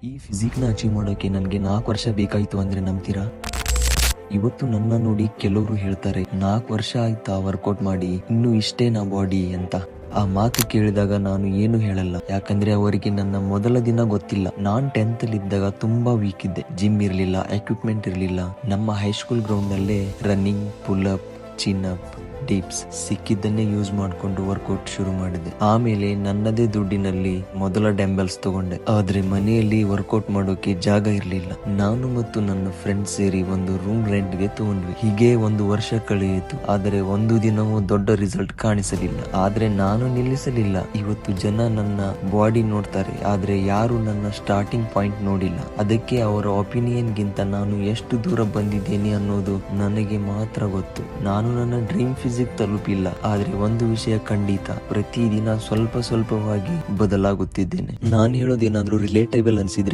ಈ ಫಿಸಿಕ್ನ ಅಚೀವ್ ಮಾಡೋಕೆ ನನಗೆ 4 ವರ್ಷ ಬೇಕಾಯಿತು ಅಂದ್ರೆ ನಂಬ್ತೀರಾ? ಇವತ್ತು ನನ್ನ ನೋಡಿ ಕೆಲವರು ಹೇಳ್ತಾರೆ 4 ವರ್ಷ ಆಯ್ತಾ ವರ್ಕೌಟ್ ಮಾಡಿ, ಇನ್ನು ಇಷ್ಟೇನಾ ಬಾಡಿ ಅಂತ. ಆ ಮಾತು ಕೇಳಿದಾಗ ನಾನು ಏನು ಹೇಳಲ್ಲ, ಯಾಕಂದ್ರೆ ಅವರಿಗೆ ನನ್ನ ಮೊದಲ ದಿನ ಗೊತ್ತಿಲ್ಲ. ನಾನ್ 10th ಅಲ್ಲಿ ಇದ್ದಾಗ ತುಂಬಾ ವೀಕ್ ಇದ್ದೆ. ಜಿಮ್ ಇರ್ಲಿಲ್ಲ, ಎಕ್ವಿಪ್ಮೆಂಟ್ ಇರ್ಲಿಲ್ಲ. ನಮ್ಮ ಹೈಸ್ಕೂಲ್ ಗ್ರೌಂಡ್ ನಲ್ಲೇ ರನ್ನಿಂಗ್, ಪುಲ್ ಅಪ್, ಚಿನ್ ಅಪ್, ಡಿಪ್ಸ್ ಸಿಕ್ಕಿದ್ದನ್ನೇ ಯೂಸ್ ಮಾಡ್ಕೊಂಡು ವರ್ಕೌಟ್ ಶುರು ಮಾಡಿದೆ. ಆಮೇಲೆ ನನ್ನದೇ ದುಡ್ಡಿನಲ್ಲಿ ಮೊದಲ ಡಂಬೆಲ್ಸ್ ತಗೊಂಡೆ. ಆದ್ರೆ ಮನೆಯಲ್ಲಿ ವರ್ಕೌಟ್ ಮಾಡೋಕೆ ಜಾಗ ಇರ್ಲಿಲ್ಲ. ನಾನು ಮತ್ತು ನನ್ನ ಫ್ರೆಂಡ್ಸ್ ಸೇರಿ ಒಂದು ರೂಮ್ ರೆಂಟ್ ಗೆ ತಗೊಂಡ್ವಿ. ಹೀಗೆ 1 ವರ್ಷ ಕಳೆಯಿತು. ಆದರೆ ಒಂದು ದಿನವೂ ದೊಡ್ಡ ರಿಸಲ್ಟ್ ಕಾಣಿಸಲಿಲ್ಲ. ಆದ್ರೆ ನಾನು ನಿಲ್ಲಿಸಲಿಲ್ಲ. ಇವತ್ತು ಜನ ನನ್ನ ಬಾಡಿ ನೋಡ್ತಾರೆ, ಆದ್ರೆ ಯಾರು ನನ್ನ ಸ್ಟಾರ್ಟಿಂಗ್ ಪಾಯಿಂಟ್ ನೋಡಿಲ್ಲ. ಅದಕ್ಕೆ ಅವರ ಒಪಿನಿಯನ್ ಗಿಂತ ನಾನು ಎಷ್ಟು ದೂರ ಬಂದಿದ್ದೇನೆ ಅನ್ನೋದು ನನಗೆ ಮಾತ್ರ ಗೊತ್ತು. ನಾನು ನನ್ನ ಡ್ರೀಮ್ ಫಿಸಿಕ್ ತಲುಪಿಲ್ಲ, ಆದ್ರೆ ಒಂದು ವಿಷಯ ಖಂಡಿತ, ಪ್ರತಿದಿನ ಸ್ವಲ್ಪ ಸ್ವಲ್ಪವಾಗಿ ಬದಲಾಗುತ್ತಿದ್ದೇನೆ. ನಾನು ಹೇಳೋದೇನಾದ್ರೂ ರಿಲೇಟೇಬಲ್ ಅನ್ಸಿದ್ರೆ